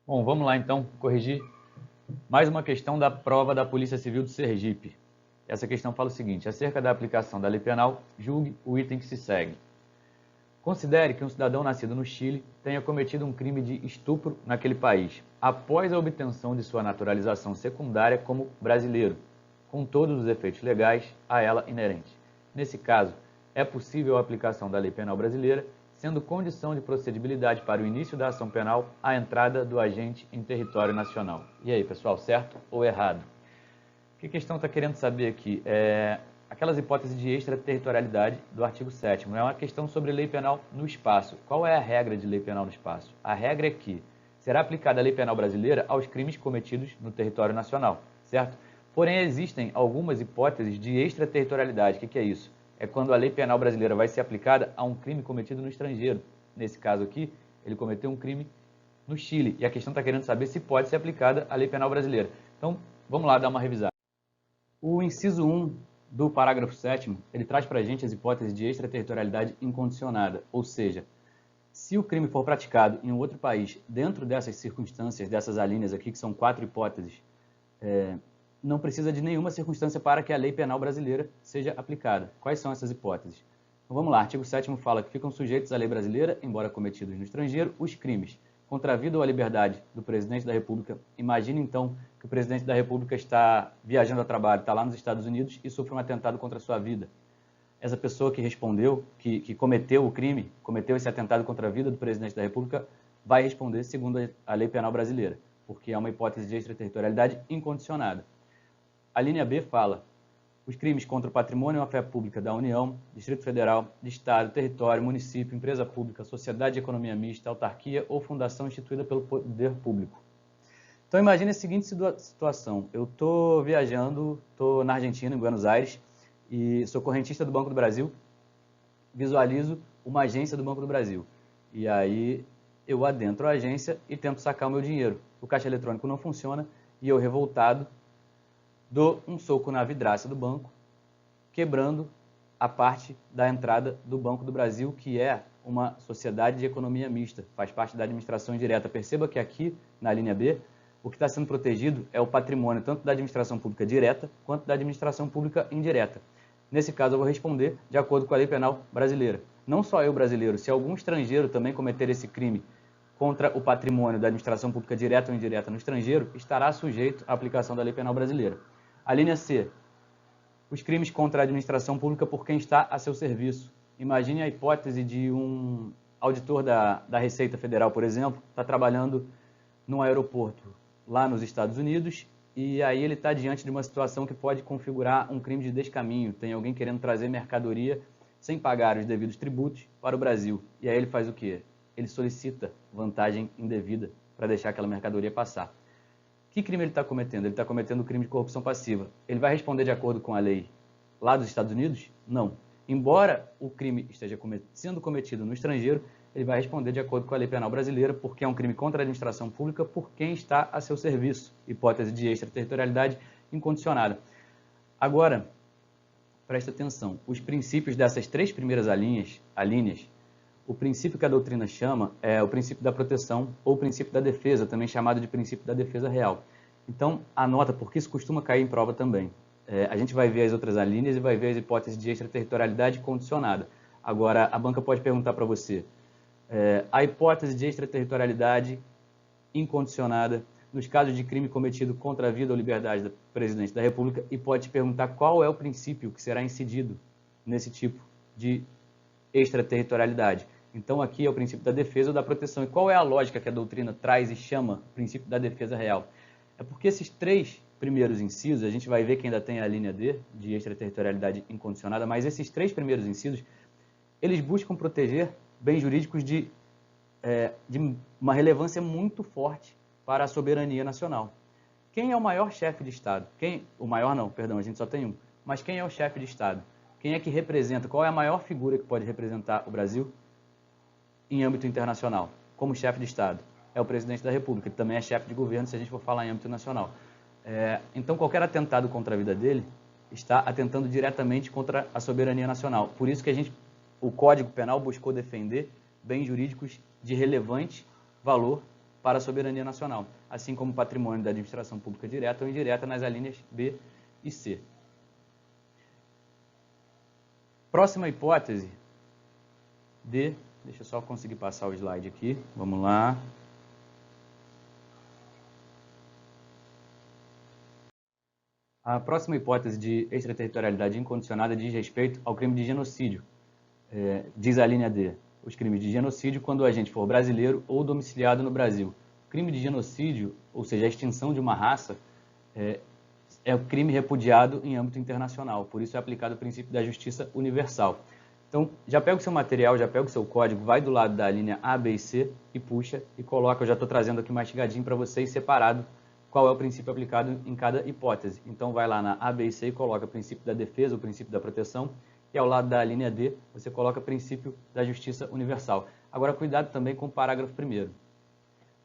Bom, vamos lá então corrigir mais uma questão da prova da Polícia Civil do Sergipe. Essa questão fala o seguinte: acerca da aplicação da lei penal, julgue o item que se segue. Considere que um cidadão nascido no Chile tenha cometido um crime de estupro naquele país, após a obtenção de sua naturalização secundária como brasileiro, com todos os efeitos legais a ela inerentes. Nesse caso, é possível a aplicação da lei penal brasileira, sendo condição de procedibilidade para o início da ação penal a entrada do agente em território nacional. E aí, pessoal, certo ou errado? O que a questão está querendo saber aqui? Aquelas hipóteses de extraterritorialidade do artigo 7º. É uma questão sobre lei penal no espaço. Qual é a regra de lei penal no espaço? A regra é que será aplicada a lei penal brasileira aos crimes cometidos no território nacional, certo? Porém, existem algumas hipóteses de extraterritorialidade. O que é isso? É quando a lei penal brasileira vai ser aplicada a um crime cometido no estrangeiro. Nesse caso aqui, ele cometeu um crime no Chile. E a questão está querendo saber se pode ser aplicada a lei penal brasileira. Então, vamos lá dar uma revisada. O inciso 1 do parágrafo 7º, ele traz para a gente as hipóteses de extraterritorialidade incondicionada, ou seja, se o crime for praticado em um outro país, dentro dessas circunstâncias, dessas alíneas aqui, que são 4 hipóteses, não precisa de nenhuma circunstância para que a lei penal brasileira seja aplicada. Quais são essas hipóteses? Então vamos lá, artigo 7º fala que ficam sujeitos à lei brasileira, embora cometidos no estrangeiro, os crimes contra a vida ou a liberdade do presidente da República. Imagine então que o presidente da República está viajando a trabalho, está lá nos Estados Unidos e sofre um atentado contra a sua vida. Essa pessoa que respondeu, que cometeu o crime, cometeu esse atentado contra a vida do presidente da República, vai responder segundo a lei penal brasileira, porque é uma hipótese de extraterritorialidade incondicionada. A linha B fala: os crimes contra o patrimônio ou a fé pública da União, Distrito Federal, de Estado, território, município, empresa pública, sociedade de economia mista, autarquia ou fundação instituída pelo poder público. Então imagine a seguinte situação: eu estou viajando, estou na Argentina, em Buenos Aires, e sou correntista do Banco do Brasil, visualizo uma agência do Banco do Brasil. E aí eu adentro a agência e tento sacar o meu dinheiro. O caixa eletrônico não funciona e eu, revoltado, dou um soco na vidraça do banco, quebrando a parte da entrada do Banco do Brasil, que é uma sociedade de economia mista, faz parte da administração indireta. Perceba que aqui, na linha B, o que está sendo protegido é o patrimônio tanto da administração pública direta quanto da administração pública indireta. Nesse caso, eu vou responder de acordo com a lei penal brasileira. Não só eu, brasileiro, se algum estrangeiro também cometer esse crime contra o patrimônio da administração pública direta ou indireta no estrangeiro, estará sujeito à aplicação da lei penal brasileira. A linha C: os crimes contra a administração pública por quem está a seu serviço. Imagine a hipótese de um auditor da Receita Federal, por exemplo, está trabalhando num aeroporto lá nos Estados Unidos e aí ele está diante de uma situação que pode configurar um crime de descaminho. Tem alguém querendo trazer mercadoria sem pagar os devidos tributos para o Brasil. E aí ele faz o quê? Ele solicita vantagem indevida para deixar aquela mercadoria passar. Que crime ele está cometendo? Ele está cometendo o crime de corrupção passiva. Ele vai responder de acordo com a lei lá dos Estados Unidos? Não. Embora o crime esteja sendo cometido no estrangeiro, ele vai responder de acordo com a lei penal brasileira, porque é um crime contra a administração pública por quem está a seu serviço. Hipótese de extraterritorialidade incondicionada. Agora, presta atenção, os princípios dessas 3 primeiras alíneas, o princípio que a doutrina chama é o princípio da proteção ou o princípio da defesa, também chamado de princípio da defesa real. Então, anota, porque isso costuma cair em prova também. A gente vai ver as outras alíneas e vai ver as hipóteses de extraterritorialidade condicionada. Agora, a banca pode perguntar para você, a hipótese de extraterritorialidade incondicionada nos casos de crime cometido contra a vida ou liberdade do presidente da República, e pode te perguntar qual é o princípio que será incidido nesse tipo de extraterritorialidade. Então aqui é o princípio da defesa ou da proteção. E qual é a lógica que a doutrina traz e chama princípio da defesa real? É porque esses 3 primeiros incisos, a gente vai ver que ainda tem a linha D, de extraterritorialidade incondicionada, mas esses 3 primeiros incisos, eles buscam proteger bens jurídicos de uma relevância muito forte para a soberania nacional. Quem é o maior chefe de Estado? O maior não, perdão, a gente só tem um. Mas quem é o chefe de Estado? Quem é que representa? Qual é a maior figura que pode representar o Brasil em âmbito internacional, como chefe de Estado? É o presidente da República, ele também é chefe de governo, se a gente for falar em âmbito nacional. Então, qualquer atentado contra a vida dele está atentando diretamente contra a soberania nacional. Por isso que o Código Penal buscou defender bens jurídicos de relevante valor para a soberania nacional, assim como patrimônio da administração pública direta ou indireta nas alíneas B e C. Próxima hipótese D. Deixa eu só conseguir passar o slide aqui. Vamos lá. A próxima hipótese de extraterritorialidade incondicionada diz respeito ao crime de genocídio. Diz a linha D. Os crimes de genocídio quando o agente for brasileiro ou domiciliado no Brasil. O crime de genocídio, ou seja, a extinção de uma raça, é o crime repudiado em âmbito internacional. Por isso é aplicado o princípio da justiça universal. Então, já pega o seu material, já pega o seu código, vai do lado da linha A, B e C e puxa e coloca. Eu já estou trazendo aqui mastigadinho para vocês, separado, qual é o princípio aplicado em cada hipótese. Então, vai lá na A, B e C e coloca o princípio da defesa, o princípio da proteção, e ao lado da linha D, você coloca o princípio da justiça universal. Agora, cuidado também com o parágrafo 1º. O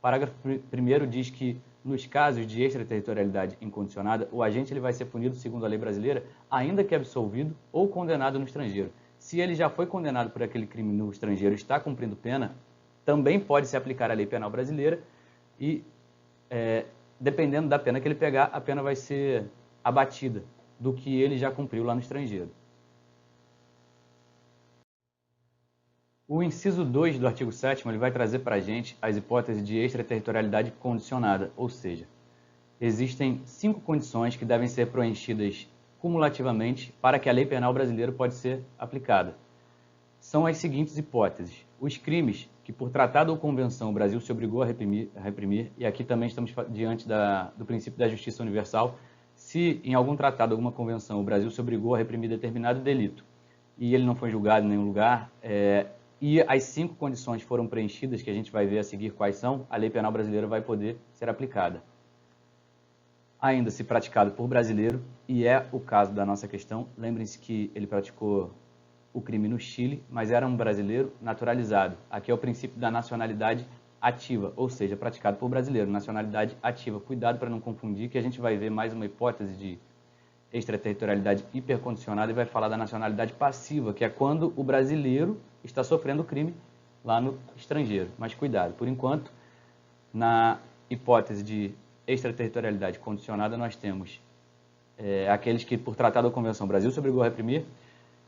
parágrafo 1º diz que, nos casos de extraterritorialidade incondicionada, o agente ele vai ser punido, segundo a lei brasileira, ainda que absolvido ou condenado no estrangeiro. Se ele já foi condenado por aquele crime no estrangeiro e está cumprindo pena, também pode se aplicar a lei penal brasileira e, dependendo da pena que ele pegar, a pena vai ser abatida do que ele já cumpriu lá no estrangeiro. O inciso 2 do artigo 7º ele vai trazer para a gente as hipóteses de extraterritorialidade condicionada, ou seja, existem 5 condições que devem ser preenchidas cumulativamente para que a lei penal brasileira pode ser aplicada. São as seguintes hipóteses. Os crimes que por tratado ou convenção o Brasil se obrigou a reprimir, e aqui também estamos diante do princípio da justiça universal, se em algum tratado, alguma convenção, o Brasil se obrigou a reprimir determinado delito e ele não foi julgado em nenhum lugar, e as 5 condições foram preenchidas, que a gente vai ver a seguir quais são, a lei penal brasileira vai poder ser aplicada. Ainda se praticado por brasileiro, e é o caso da nossa questão, lembrem-se que ele praticou o crime no Chile, mas era um brasileiro naturalizado. Aqui é o princípio da nacionalidade ativa, ou seja, praticado por brasileiro, nacionalidade ativa. Cuidado para não confundir, que a gente vai ver mais uma hipótese de extraterritorialidade hipercondicionada e vai falar da nacionalidade passiva, que é quando o brasileiro está sofrendo o crime lá no estrangeiro. Mas cuidado, por enquanto, na hipótese de extraterritorialidade condicionada, nós temos aqueles que, por tratado ou convenção, o Brasil se obrigou a reprimir,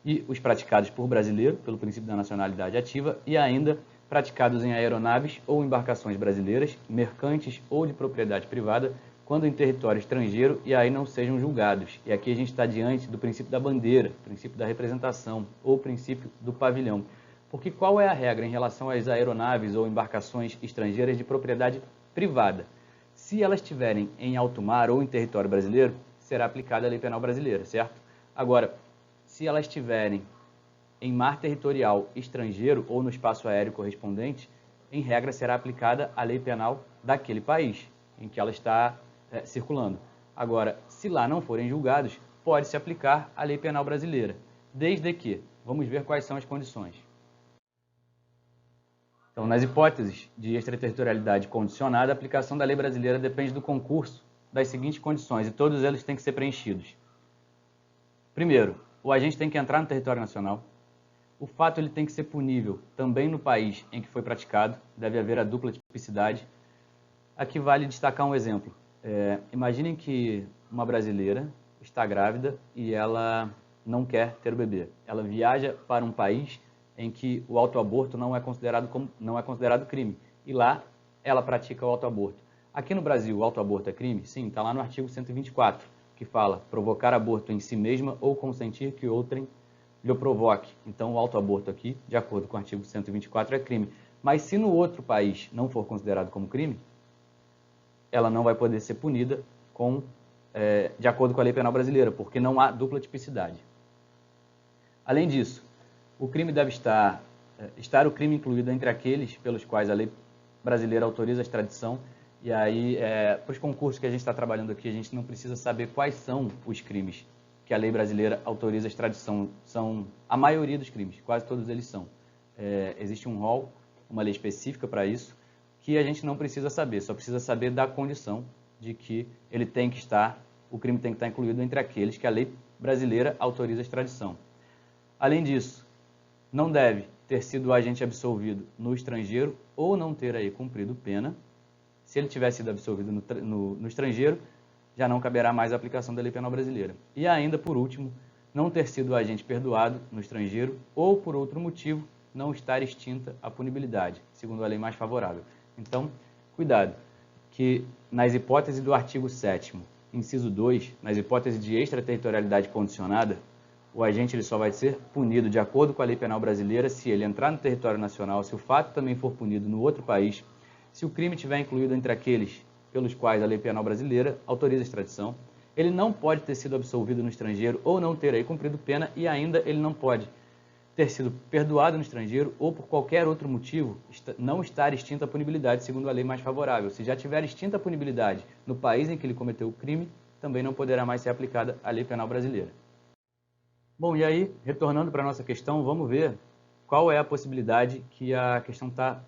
e os praticados por brasileiro, pelo princípio da nacionalidade ativa, e ainda praticados em aeronaves ou embarcações brasileiras, mercantes ou de propriedade privada, quando em território estrangeiro e aí não sejam julgados. E aqui a gente está diante do princípio da bandeira, princípio da representação ou princípio do pavilhão. Porque qual é a regra em relação às aeronaves ou embarcações estrangeiras de propriedade privada? Se elas estiverem em alto mar ou em território brasileiro, será aplicada a lei penal brasileira, certo? Agora, se elas estiverem em mar territorial estrangeiro ou no espaço aéreo correspondente, em regra será aplicada a lei penal daquele país em que ela está circulando. Agora, se lá não forem julgados, pode-se aplicar a lei penal brasileira, desde que, vamos ver quais são as condições. Então, nas hipóteses de extraterritorialidade condicionada, a aplicação da lei brasileira depende do concurso das seguintes condições, e todos eles têm que ser preenchidos. Primeiro, o agente tem que entrar no território nacional. O fato ele tem que ser punível também no país em que foi praticado, deve haver a dupla tipicidade. Aqui vale destacar um exemplo. Imaginem que uma brasileira está grávida e ela não quer ter o bebê. Ela viaja para um país em que o autoaborto não é considerado crime. E lá ela pratica o autoaborto. Aqui no Brasil, o autoaborto é crime? Sim, está lá no artigo 124, que fala provocar aborto em si mesma ou consentir que outrem lhe provoque. Então, o autoaborto aqui, de acordo com o artigo 124, é crime. Mas se no outro país não for considerado como crime, ela não vai poder ser punida de acordo com a lei penal brasileira, porque não há dupla tipicidade. Além disso, o crime deve estar o crime incluído entre aqueles pelos quais a lei brasileira autoriza a extradição. E aí, para os concursos que a gente está trabalhando aqui, a gente não precisa saber quais são os crimes que a lei brasileira autoriza a extradição. São a maioria dos crimes, quase todos eles são. Existe um rol, uma lei específica para isso, que a gente não precisa saber, só precisa saber da condição de que o crime tem que estar incluído entre aqueles que a lei brasileira autoriza a extradição. Além disso, não deve ter sido o agente absolvido no estrangeiro ou não ter aí cumprido pena. Se ele tiver sido absolvido no estrangeiro, já não caberá mais a aplicação da lei penal brasileira. E ainda, por último, não ter sido o agente perdoado no estrangeiro ou, por outro motivo, não estar extinta a punibilidade, segundo a lei mais favorável. Então, cuidado, que nas hipóteses do artigo 7º, inciso 2, nas hipóteses de extraterritorialidade condicionada, o agente ele só vai ser punido de acordo com a lei penal brasileira se ele entrar no território nacional, se o fato também for punido no outro país, se o crime estiver incluído entre aqueles pelos quais a lei penal brasileira autoriza a extradição, ele não pode ter sido absolvido no estrangeiro ou não ter aí cumprido pena e ainda ele não pode ter sido perdoado no estrangeiro ou por qualquer outro motivo não estar extinta a punibilidade segundo a lei mais favorável. Se já tiver extinta a punibilidade no país em que ele cometeu o crime, também não poderá mais ser aplicada a lei penal brasileira. Bom, e aí, retornando para a nossa questão, vamos ver qual é a possibilidade que a questão está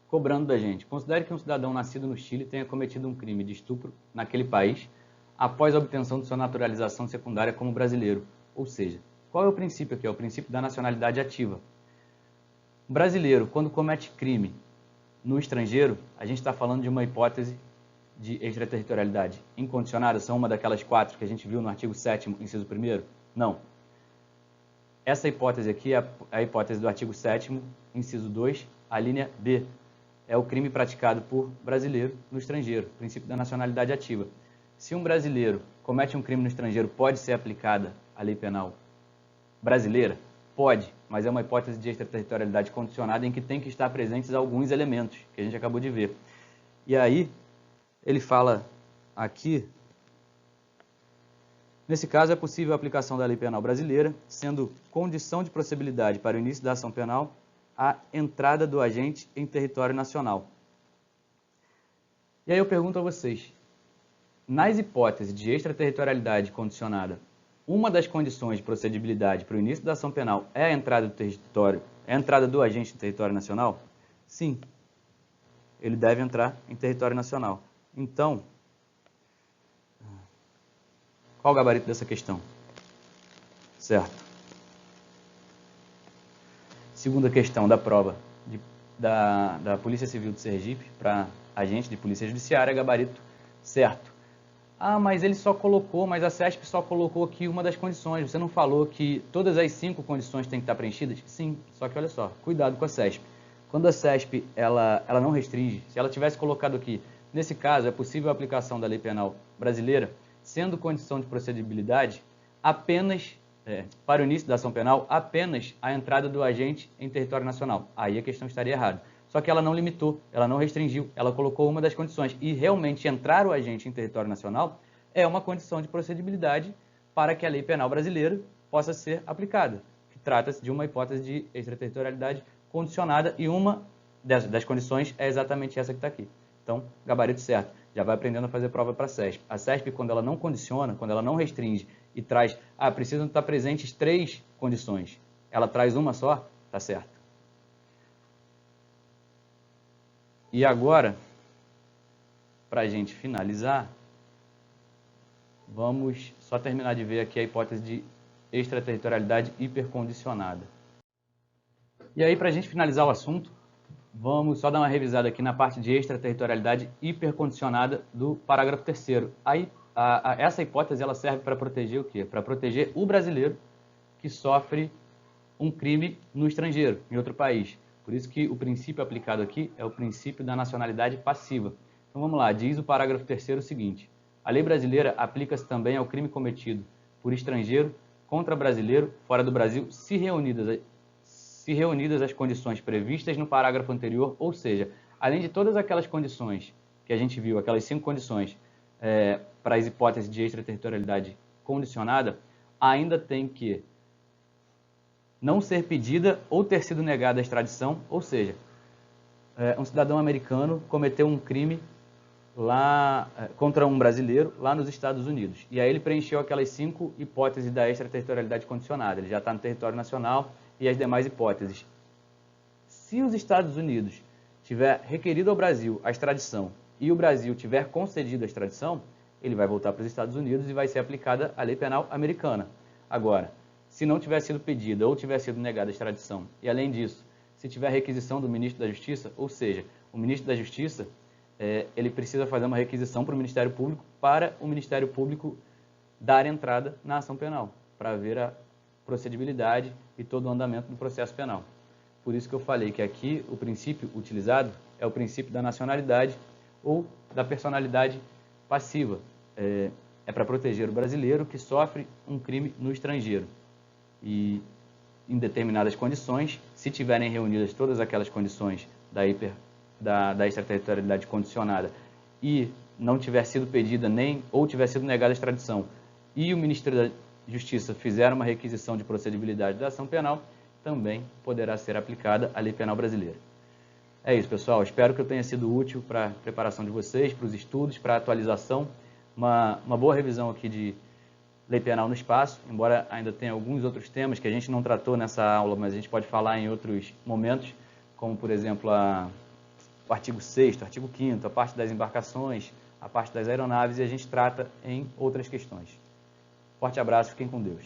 cobrando da gente. Considere que um cidadão nascido no Chile tenha cometido um crime de estupro naquele país após a obtenção de sua naturalização secundária como brasileiro. Ou seja, qual é o princípio aqui? É o princípio da nacionalidade ativa. O brasileiro, quando comete crime no estrangeiro, a gente está falando de uma hipótese de extraterritorialidade incondicionada, são uma daquelas 4 que a gente viu no artigo 7º, inciso 1º? Não. Essa hipótese aqui é a hipótese do artigo 7º, inciso 2, a linha B. É o crime praticado por brasileiro no estrangeiro, princípio da nacionalidade ativa. Se um brasileiro comete um crime no estrangeiro, pode ser aplicada a lei penal brasileira? Pode, mas é uma hipótese de extraterritorialidade condicionada em que tem que estar presentes alguns elementos, que a gente acabou de ver. E aí, ele fala aqui, nesse caso é possível a aplicação da lei penal brasileira, sendo condição de procedibilidade para o início da ação penal a entrada do agente em território nacional. E aí eu pergunto a vocês, nas hipóteses de extraterritorialidade condicionada, uma das condições de procedibilidade para o início da ação penal é a entrada do agente em território nacional? Sim, ele deve entrar em território nacional. Então, qual o gabarito dessa questão? Certo. Segunda questão da prova da Polícia Civil de Sergipe para agente de Polícia Judiciária, gabarito certo. Ah, mas ele só colocou, mas a CESP só colocou aqui uma das condições. Você não falou que todas as 5 condições têm que estar preenchidas? Sim, só que olha só, cuidado com a CESP. Quando a CESP ela não restringe, se ela tivesse colocado aqui, nesse caso é possível a aplicação da lei penal brasileira, sendo condição de procedibilidade, apenas para o início da ação penal, apenas a entrada do agente em território nacional. Aí a questão estaria errada. Só que ela não limitou, ela não restringiu, ela colocou uma das condições. E realmente entrar o agente em território nacional é uma condição de procedibilidade para que a lei penal brasileira possa ser aplicada. Trata-se de uma hipótese de extraterritorialidade condicionada e uma das condições é exatamente essa que está aqui. Então, gabarito certo. Já vai aprendendo a fazer prova para a CESP. A CESP, quando ela não condiciona, quando ela não restringe e traz, precisam estar presentes 3 condições. Ela traz uma só, tá certo. E agora, para a gente finalizar, vamos só terminar de ver aqui a hipótese de extraterritorialidade hipercondicionada. E aí, para a gente finalizar o assunto, vamos só dar uma revisada aqui na parte de extraterritorialidade hipercondicionada do parágrafo 3º. Aí, essa hipótese ela serve para proteger o quê? Para proteger o brasileiro que sofre um crime no estrangeiro, em outro país. Por isso que o princípio aplicado aqui é o princípio da nacionalidade passiva. Então vamos lá, diz o parágrafo 3º o seguinte: a lei brasileira aplica-se também ao crime cometido por estrangeiro contra brasileiro fora do Brasil, se reunidas as condições previstas no parágrafo anterior, ou seja, além de todas aquelas condições que a gente viu, aquelas 5 condições para as hipóteses de extraterritorialidade condicionada, ainda tem que não ser pedida ou ter sido negada a extradição, ou seja, um cidadão americano cometeu um crime lá contra um brasileiro lá nos Estados Unidos. E aí ele preencheu aquelas 5 hipóteses da extraterritorialidade condicionada. Ele já está no território nacional e as demais hipóteses. Se os Estados Unidos tiver requerido ao Brasil a extradição e o Brasil tiver concedido a extradição, ele vai voltar para os Estados Unidos e vai ser aplicada a lei penal americana. Agora, se não tiver sido pedida ou tiver sido negada a extradição, e além disso, se tiver requisição do ministro da Justiça, ou seja, o ministro da Justiça, ele precisa fazer uma requisição para o Ministério Público, para o Ministério Público dar entrada na ação penal, para ver a procedibilidade e todo o andamento do processo penal. Por isso que eu falei que aqui o princípio utilizado é o princípio da nacionalidade ou da personalidade passiva. É para proteger o brasileiro que sofre um crime no estrangeiro. E em determinadas condições, se tiverem reunidas todas aquelas condições da extraterritorialidade condicionada e não tiver sido pedida ou tiver sido negada a extradição e o Ministério da Justiça fizer uma requisição de procedibilidade da ação penal, também poderá ser aplicada a lei penal brasileira. É isso, pessoal. Espero que eu tenha sido útil para a preparação de vocês, para os estudos, para a atualização. Uma boa revisão aqui de lei penal no espaço, embora ainda tenha alguns outros temas que a gente não tratou nessa aula, mas a gente pode falar em outros momentos, como, por exemplo, o artigo 6º, artigo 5º, a parte das embarcações, a parte das aeronaves, e a gente trata em outras questões. Forte abraço, fiquem com Deus.